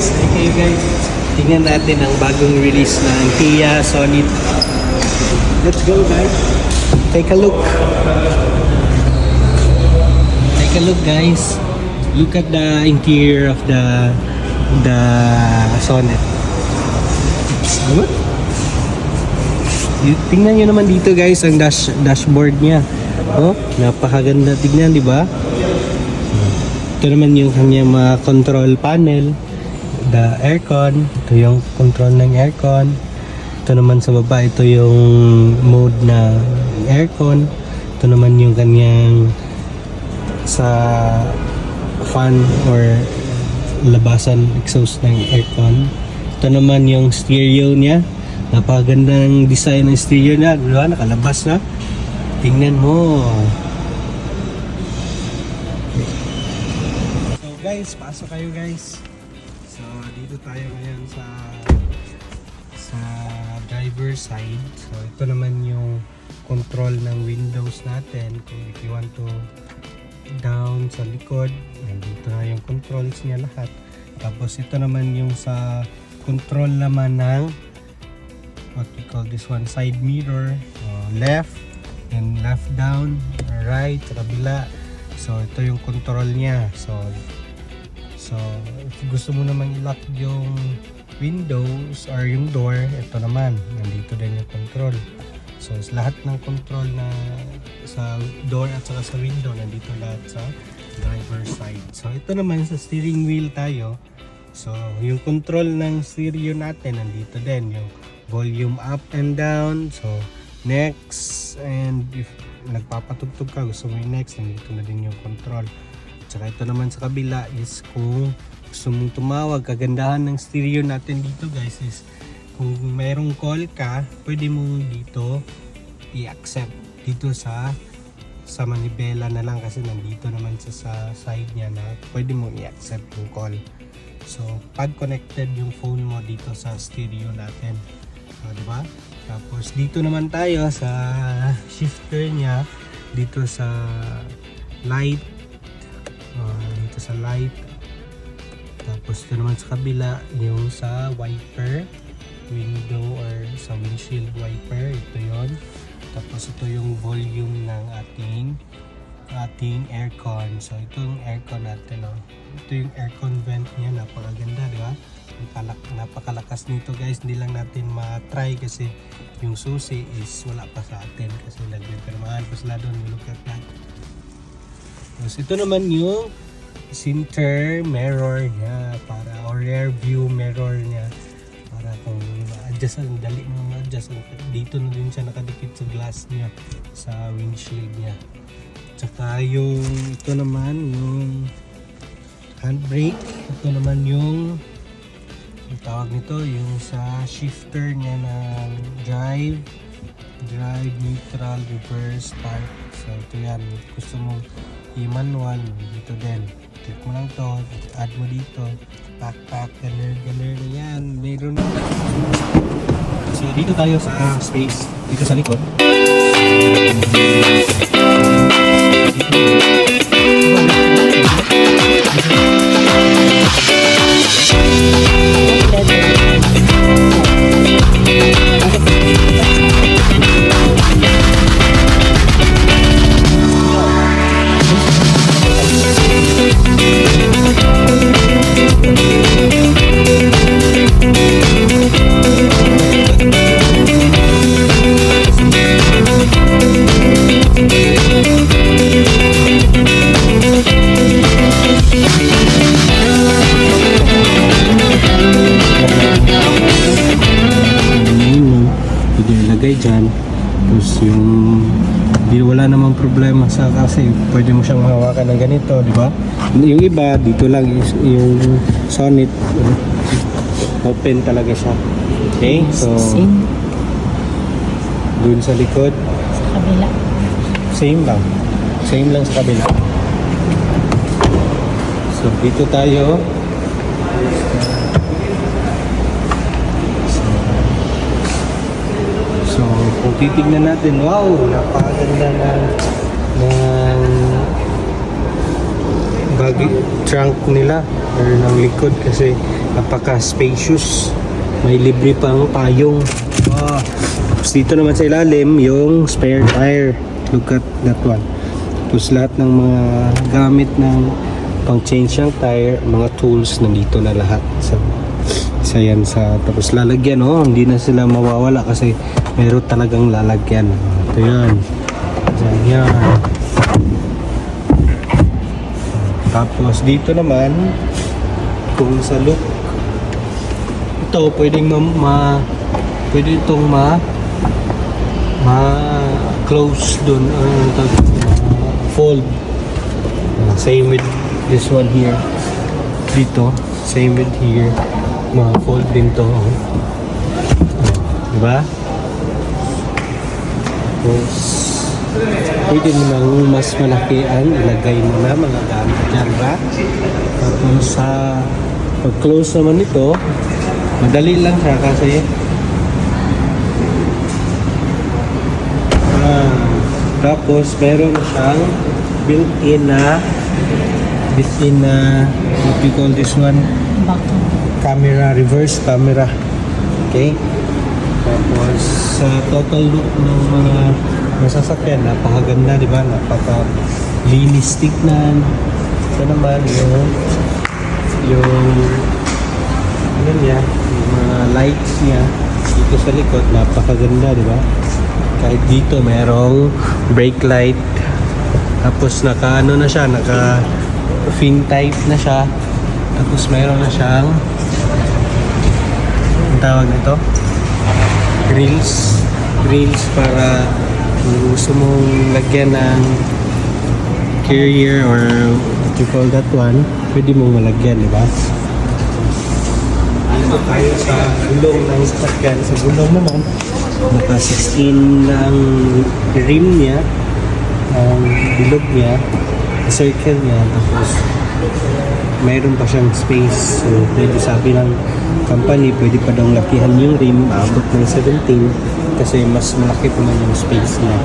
guys, okay guys. Tingnan natin ang bagong release ng Kia Sonet. Let's go guys. Take a look. Take a look guys. Look at the interior of the Sonet. What? Tingnan nyo naman dito guys ang dashboard niya. Oh, napakaganda tignan, di ba? Ito naman yung kanyang mga control panel, the aircon, ito yung control ng aircon. Ito naman sa baba, ito yung mode na aircon. Ito naman yung kanyang sa fan or labasan exhaust ng aircon. Ito naman yung stereo niya. Napakaganda ng design ng stereo niya, diba? Nakalabas na. Tingnan mo. Guys, pasok kayo guys. So dito tayo ngayon sa driver side. So ito naman yung control ng windows natin. Kung if you want to down sa likod, dito na yung controls niya lahat. Tapos ito naman yung sa control naman ng what we call this one, side mirror, left and left down, right sa kabila. So ito yung control niya. So, if gusto mo naman i-lock yung windows or yung door, ito naman, nandito din yung control. So, lahat ng control na sa door at saka sa window, nandito lahat sa driver side. So, ito naman sa steering wheel tayo. So, yung control ng stereo natin, nandito din. Yung volume up and down. So, next, and if nagpapatugtog ka, gusto mo yung next, nandito na din yung control. Tsaka ito naman sa kabila is kung gusto mong tumawag. Kagandahan ng stereo natin dito guys is kung mayroong call ka, pwede mong dito i-accept dito sa manibela na lang kasi nandito naman sa side niya na pwede mong i-accept yung call. So pag connected yung phone mo dito sa stereo natin, diba? Tapos dito naman tayo sa shifter niya, dito sa light, dito sa light. Tapos ito naman sa kabila yung sa wiper window or sa windshield wiper, ito yon. Tapos ito yung volume ng ating aircon. So ito yung aircon natin, ito yung aircon vent niya, napakaganda, di ba? Napakalakas nito guys. Hindi lang natin ma-try kasi yung susi is wala pa sa atin kasi nagpipirmahan pa sila doon. Look at that. Tapos ito naman yung center mirror niya or rear view mirror niya para kung ma-adjust, ang dali mo ma-adjust. Dito na din siya nakadikit sa glass niya sa windshield niya. Tsaka yung ito naman yung handbrake. Ito naman yung tawag nito yung sa shifter niya ng drive, neutral, reverse, park. So ito yan, gusto mong i-manual, dito din. Click mo lang to, add mo dito, pack, galer yan, meron. So dito tayo sa space, dito sa likod. Dyan. Tapos wala namang problema kasi pwede mo siyang mahawakan ng ganito, di ba? Yung iba dito lang yung Sonet open talaga siya. Okay, so dun sa likod sa kabila same lang sa kabila. So dito tayo. So, kung titignan natin, wow, napakaganda ng bagi trunk nila or ng likod kasi Napaka-spacious. May libre pang payong. Tapos dito naman sa ilalim, yung spare tire. Look at that one. Tapos lahat ng mga gamit ng pang-change ng tire, mga tools, nandito na lahat. Isa yan sa, tapos lalagyan, hindi na sila mawawala kasi meron talagang lalagyan. Ito yan. Yan. Tapos dito naman, kung sa look, ito pwedeng pwede itong close dun, fold. Same with this one here. Dito, same with here. Ma-fold din to. Diba? Tapos, pwede mo nang mas malakian, ilagay mo na mga gamit dyan ba? Tapos pag-close naman ito, madali lang siya kasi tapos meron na siyang built-in na what we call this one? Camera, reverse camera. Okay? Tapos sa total look ng mga masasakyan, napakaganda, di ba? Napaka-linis tignan. Ito naman yung ano niya, yung mga lights niya dito sa likod, napakaganda, di ba? Kahit dito merong brake light. Tapos naka fin type na siya. Tapos meron na siyang ang tawag nito, grills para kung gusto mong lagyan ng carrier or what you call that one, pwede mong malagyan, di ba? Dito tayo sa gulong ng sasakyan. Sa gulong naman, naka 16 ang rim niya, ang bilog niya, circle niya, tapos mayroon pa siyang space. So, pwede sabi ng company, pwede pa daw lakihan yung rim, abot ng 17 kasi mas malaki pa man yung space niya.